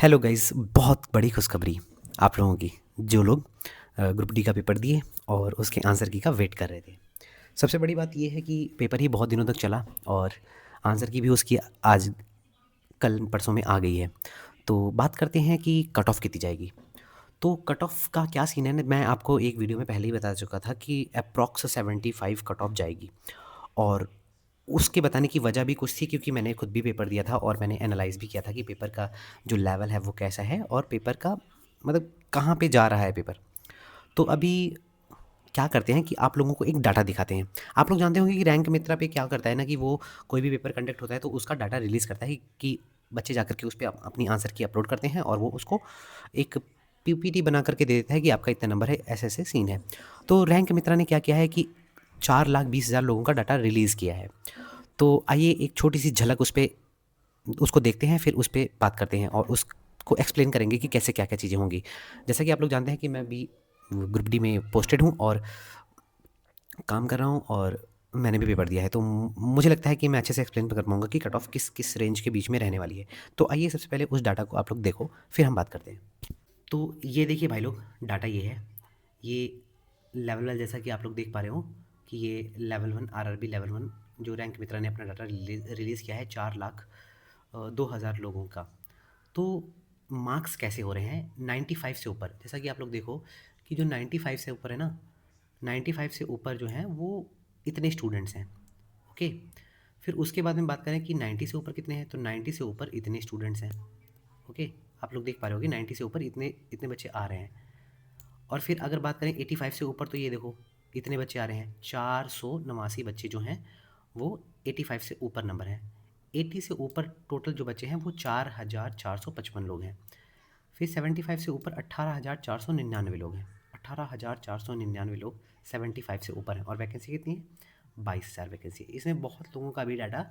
Hello guys, बहुत बड़ी खुशखबरी आप लोगों की, जो लोग ग्रुप डी का पेपर दिए और उसके आंसर की का वेट कर रहे थे। सबसे बड़ी बात ये है कि पेपर ही बहुत दिनों तक चला और आंसर की भी उसकी आज कल परसों में आ गई है। तो बात करते हैं कि कट ऑफ कितनी जाएगी। तो कट ऑफ का क्या सीन है, मैं आपको एक वीडियो में पहले ही बता चुका था कि अप्रॉक्स 75 कट ऑफ जाएगी। और उसके बताने की वजह भी कुछ थी, क्योंकि मैंने खुद भी पेपर दिया था और मैंने एनालाइज़ भी किया था कि पेपर का जो लेवल है वो कैसा है और पेपर का मतलब कहाँ पे जा रहा है पेपर। तो अभी क्या करते हैं कि आप लोगों को एक डाटा दिखाते हैं। आप लोग जानते होंगे कि रैंक मित्रा पे क्या करता है ना, कि वो कोई भी पेपर कंडक्ट होता है तो उसका डाटा रिलीज़ करता है कि बच्चे जाकर के उस पे अपनी आंसर की अपलोड करते हैं और वो उसको एक पीपीटी बना करके दे देता है कि आपका इतना नंबर है, ऐसे ऐसे सीन है। तो रैंक मित्रा ने क्या किया है कि 4,20,000 लोगों का डाटा रिलीज़ किया है। तो आइए एक छोटी सी झलक उस पे उसको देखते हैं, फिर उस पे बात करते हैं और उसको एक्सप्लेन करेंगे कि कैसे क्या क्या चीज़ें होंगी। जैसा कि आप लोग जानते हैं कि मैं भी ग्रुप डी में पोस्टेड हूँ और काम कर रहा हूँ और मैंने भी पेपर दिया है, तो मुझे लगता है कि मैं अच्छे से एक्सप्लेन कर पाऊँगा कि कट ऑफ किस किस रेंज के बीच में रहने वाली है। तो आइए सबसे पहले उस डाटा को आप लोग देखो, फिर हम बात करते हैं। तो ये देखिए भाई लोग, डाटा ये है। ये लेवल 1 जैसा कि आप लोग देख पा रहे हो कि ये लेवल 1 आरआरबी लेवल 1 जो रैंक मित्रा ने अपना डाटा रिलीज़ किया है 4,02,000 लोगों का। तो मार्क्स कैसे हो रहे हैं 95 से ऊपर। जैसा कि आप लोग देखो कि जो 95 से ऊपर है ना, 95 से ऊपर जो हैं वो इतने स्टूडेंट्स हैं। ओके, फिर उसके बाद में बात करें कि 90 से ऊपर कितने हैं, तो 90 से ऊपर इतने स्टूडेंट्स हैं। ओके, आप लोग देख पा रहे होगे 90 से ऊपर इतने इतने बच्चे आ रहे हैं। और फिर अगर बात करें 85 से ऊपर, तो ये देखो इतने बच्चे आ रहे हैं, 489 बच्चे जो हैं वो 85 से ऊपर नंबर हैं। 80 से ऊपर टोटल जो बच्चे हैं वो 4,455 लोग हैं। फिर 75 से ऊपर 18,499 लोग हैं। 18,499 लोग 75 से ऊपर हैं और वैकेंसी कितनी है, 22,000 वैकेंसी है। इसमें बहुत लोगों का भी डाटा।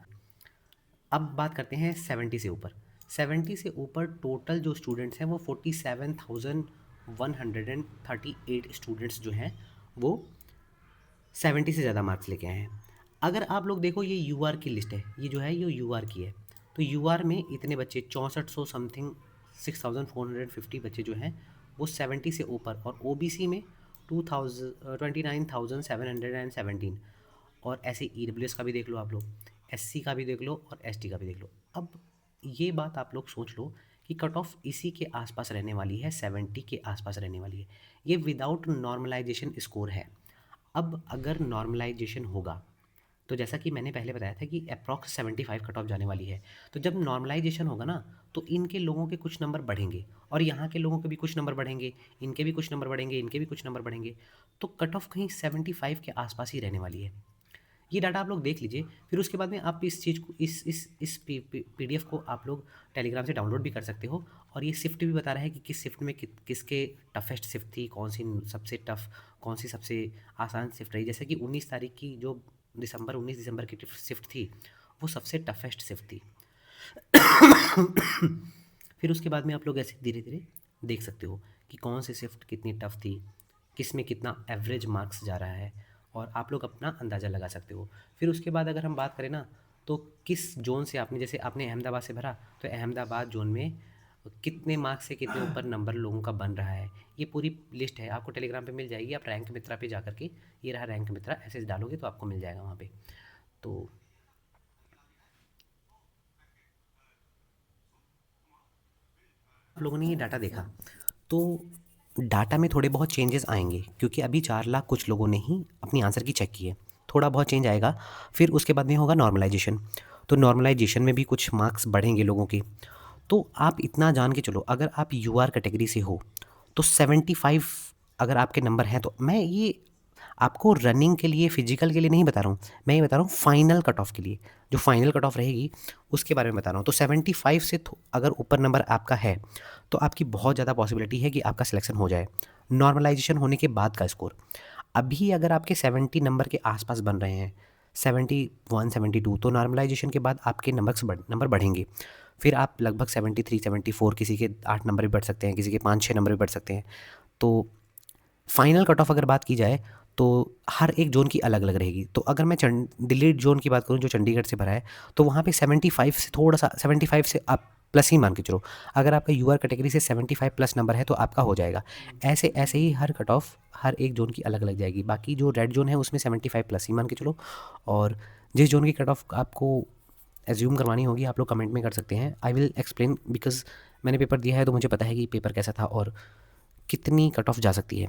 अब बात करते हैं 70 से ऊपर। 70 से ऊपर टोटल जो स्टूडेंट्स हैं वो 47,138 स्टूडेंट्स जो हैं वो 70 से ज़्यादा मार्क्स लेके आए हैं। अगर आप लोग देखो, ये यूआर की लिस्ट है, ये जो है ये यूआर की है। तो यूआर में इतने बच्चे 6400 समथिंग 6450 बच्चे जो हैं वो 70 से ऊपर, और ओबीसी में 29,717। और ऐसे ईडब्ल्यूएस का भी देख लो आप लोग, एससी का भी देख लो और एसटी का भी देख लो। अब ये बात आप लोग सोच लो कि कट ऑफ इसी के आसपास रहने वाली है, 70 के आसपास रहने वाली है। ये विदाउट नॉर्मलाइजेशन स्कोर है। अब अगर नॉर्मलाइजेशन होगा तो जैसा कि मैंने पहले बताया था कि अप्रॉक्स 75 कट ऑफ जाने वाली है। तो जब नॉर्मलाइजेशन होगा ना, तो इनके लोगों के कुछ नंबर बढ़ेंगे और यहाँ के लोगों के भी कुछ नंबर बढ़ेंगे, इनके भी कुछ नंबर बढ़ेंगे, इनके भी कुछ नंबर बढ़ेंगे। तो कट ऑफ कहीं 75 के आसपास ही रहने वाली है। ये डाटा आप लोग देख लीजिए। फिर उसके बाद में आप इस चीज़ को इस पीडीएफ को आप लोग टेलीग्राम से डाउनलोड भी कर सकते हो। और ये शिफ्ट भी बता रहा है कि किस शिफ्ट में किसके टफेस्ट शिफ्ट थी, कौन सी सबसे टफ, कौन सी सबसे आसान शिफ्ट रही। जैसे कि 19 तारीख की जो 19 दिसंबर की शिफ्ट थी वो सबसे टफेस्ट शिफ्ट थी। फिर उसके बाद में आप लोग ऐसे धीरे धीरे देख सकते हो कि कौन सी शिफ्ट कितनी टफ थी, किस में कितना एवरेज मार्क्स जा रहा है, और आप लोग अपना अंदाज़ा लगा सकते हो। फिर उसके बाद अगर हम बात करें ना, तो किस जोन से आपने, जैसे आपने अहमदाबाद से भरा, तो अहमदाबाद जोन में कितने मार्क्स से कितने ऊपर नंबर लोगों का बन रहा है, ये पूरी लिस्ट है आपको टेलीग्राम पे मिल जाएगी। आप रैंक मित्रा पे जा करके, ये रहा रैंक मित्रा, ऐसे डालोगे तो आपको मिल जाएगा वहाँ पे। तो आप लोगों ने ये डाटा देखा, तो डाटा में थोड़े बहुत चेंजेस आएंगे, क्योंकि अभी 4 लाख कुछ लोगों ने ही अपनी आंसर की चेक की है। थोड़ा बहुत चेंज आएगा। फिर उसके बाद में होगा नॉर्मलाइजेशन। तो नॉर्मलाइजेशन में भी कुछ मार्क्स बढ़ेंगे लोगों के। तो आप इतना जान के चलो, अगर आप यूआर कैटेगरी से हो तो 75 अगर आपके नंबर हैं, तो मैं ये आपको रनिंग के लिए, फिजिकल के लिए नहीं बता रहा हूँ, मैं ये बता रहा हूँ फाइनल कट ऑफ के लिए। जो फाइनल कट ऑफ रहेगी उसके बारे में बता रहा हूँ। तो 75 से अगर ऊपर नंबर आपका है तो आपकी बहुत ज़्यादा पॉसिबिलिटी है कि आपका सिलेक्शन हो जाए। नॉर्मलाइजेशन होने के बाद का स्कोर, अभी अगर आपके 70 नंबर के आसपास बन रहे हैं, 71 72, तो नॉर्मलाइजेशन के बाद आपके नंबर बढ़ेंगे। फिर आप लगभग 73 74, किसी के 8 नंबर भी बढ़ सकते हैं, किसी के 5 6 नंबर भी बढ़ सकते हैं। तो फाइनल कट ऑफ अगर बात की जाए तो हर एक जोन की अलग अलग रहेगी। तो अगर मैं दिल्ली जोन की बात करूँ जो चंडीगढ़ से भरा है, तो वहाँ पे 75 से थोड़ा सा 75 से अप प्लस ही मान के चलो। अगर आपका यूआर कैटेगरी से 75 प्लस नंबर है तो आपका हो जाएगा। ऐसे ऐसे ही हर कट ऑफ हर एक जोन की अलग अलग जाएगी। बाकी जो रेड जोन है उसमें 75 प्लस ही मान के चलो, और जिस जोन की कट ऑफ आपको एज्यूम करवानी होगी आप लोग कमेंट में कर सकते हैं। आई विल एक्सप्लेन, बिकॉज मैंने पेपर दिया है तो मुझे पता है कि पेपर कैसा था और कितनी कट ऑफ जा सकती है।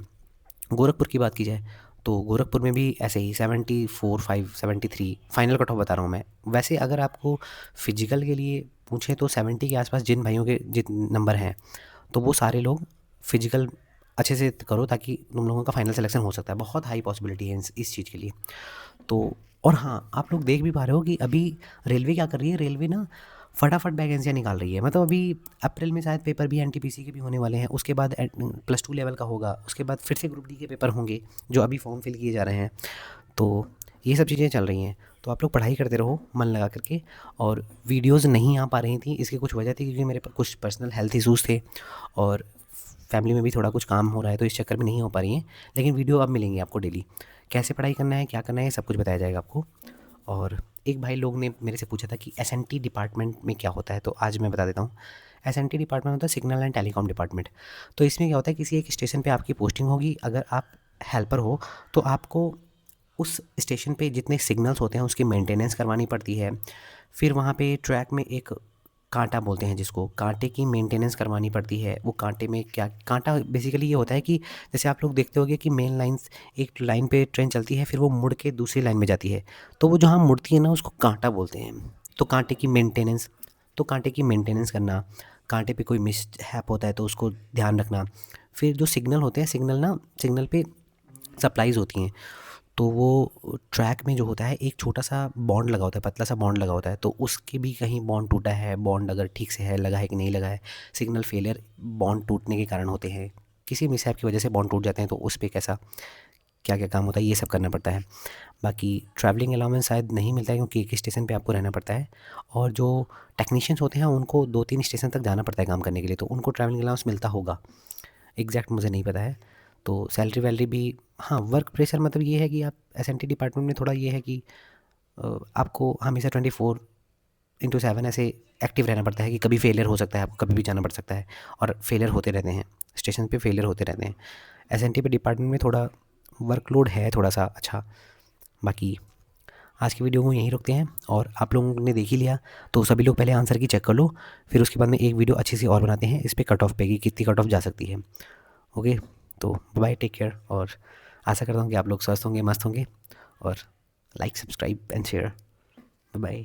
गोरखपुर की बात की जाए तो गोरखपुर में भी ऐसे ही 74, 5, 73 फाइनल कट ऑफ बता रहा हूँ मैं। वैसे अगर आपको फिजिकल के लिए पूछें तो 70 के आसपास जिन भाइयों के जितने नंबर हैं तो वो सारे लोग फिजिकल अच्छे से करो, ताकि तुम लोगों का फाइनल सिलेक्शन हो सकता है। बहुत हाई पॉसिबिलिटी है इस चीज़ के लिए। तो और हाँ, आप लोग देख भी पा रहे हो कि अभी रेलवे क्या कर रही है। रेलवे ना फटाफट वैकेंसियाँ निकाल रही है। मतलब अभी अप्रैल में शायद पेपर भी एनटीपीसी के भी होने वाले हैं, उसके बाद +2 लेवल का होगा, उसके बाद फिर से ग्रुप डी के पेपर होंगे जो अभी फॉर्म फिल किए जा रहे हैं। तो ये सब चीज़ें चल रही हैं। तो आप लोग पढ़ाई करते रहो मन लगा करके। और वीडियोज़ नहीं आ पा रही थी, इसकी कुछ वजह थी क्योंकि मेरे कुछ पर्सनल हेल्थ इशूज़ थे और फैमिली में भी थोड़ा कुछ काम हो रहा है, तो इस चक्कर में नहीं हो पा रही हैं। लेकिन वीडियो अब मिलेंगी आपको डेली। कैसे पढ़ाई करना है, क्या करना है, सब कुछ बताया जाएगा आपको। और एक भाई लोग ने मेरे से पूछा था कि एसएनटी डिपार्टमेंट में क्या होता है, तो आज मैं बता देता हूँ। एसएनटी डिपार्टमेंट होता है सिग्नल एंड टेलीकॉम डिपार्टमेंट। तो इसमें क्या होता है, किसी एक स्टेशन पे आपकी पोस्टिंग होगी। अगर आप हेल्पर हो तो आपको उस स्टेशन पे जितने सिग्नल्स होते हैं उसकी मेंटेनेंस करवानी पड़ती है। फिर वहाँ पे ट्रैक में एक कांटा बोलते हैं जिसको, कांटे की मेंटेनेंस करवानी पड़ती है। वो कांटे में क्या, कांटा बेसिकली ये होता है कि जैसे आप लोग देखते होंगे कि मेन लाइन्स, एक लाइन पे ट्रेन चलती है फिर वो मुड़ के दूसरी लाइन में जाती है, तो वो जहाँ मुड़ती है ना उसको कांटा बोलते हैं। तो कांटे की मेंटेनेंस, तो कांटे की मेंटेनेंस करना, कांटे पे कोई मिसहैप होता है तो उसको ध्यान रखना। फिर जो सिग्नल होते हैं, सिग्नल पे सप्लाईज़ होती हैं, तो वो ट्रैक में जो होता है एक छोटा सा बॉन्ड लगा होता है, पतला सा बॉन्ड लगा होता है। तो उसके भी कहीं बॉन्ड टूटा है, बॉन्ड अगर ठीक से है, लगा है कि नहीं लगा है। सिग्नल फेलियर बॉन्ड टूटने के कारण होते हैं, किसी मिसहैप की वजह से बॉन्ड टूट जाते हैं, तो उस पे कैसा क्या क्या काम होता है ये सब करना पड़ता है। बाकी ट्रैवलिंग अलाउंस शायद नहीं मिलता है क्योंकि एक स्टेशन पे आपको रहना पड़ता है। और जो टेक्नीशियंस होते हैं उनको 2-3 स्टेशन तक जाना पड़ता है काम करने के लिए, तो उनको ट्रैवलिंग अलाउंस मिलता होगा। एग्जैक्ट मुझे नहीं पता है। तो सैलरी वैलरी भी, हाँ, वर्क प्रेशर मतलब ये है कि आप एसएनटी डिपार्टमेंट में थोड़ा ये है कि आपको हमेशा 24/7 ऐसे एक्टिव रहना पड़ता है कि कभी फेलियर हो सकता है, आपको कभी भी जाना पड़ सकता है। और फेलियर होते रहते हैं, स्टेशन पे फेलियर होते रहते हैं। एसएनटी पे डिपार्टमेंट में थोड़ा वर्कलोड है थोड़ा सा। अच्छा, बाकी आज की वीडियो को यहीं रोकते हैं। और आप लोगों ने देख ही लिया तो सभी लोग पहले आंसर की चेक कर लो, फिर उसके बाद में एक वीडियो अच्छी सी और बनाते हैं इस पर कट ऑफ पे कि कितनी कट ऑफ जा सकती है। ओके, तो बाय, टेक केयर। और आशा करता हूँ कि आप लोग स्वस्थ होंगे, मस्त होंगे। और like, subscribe and share. Bye.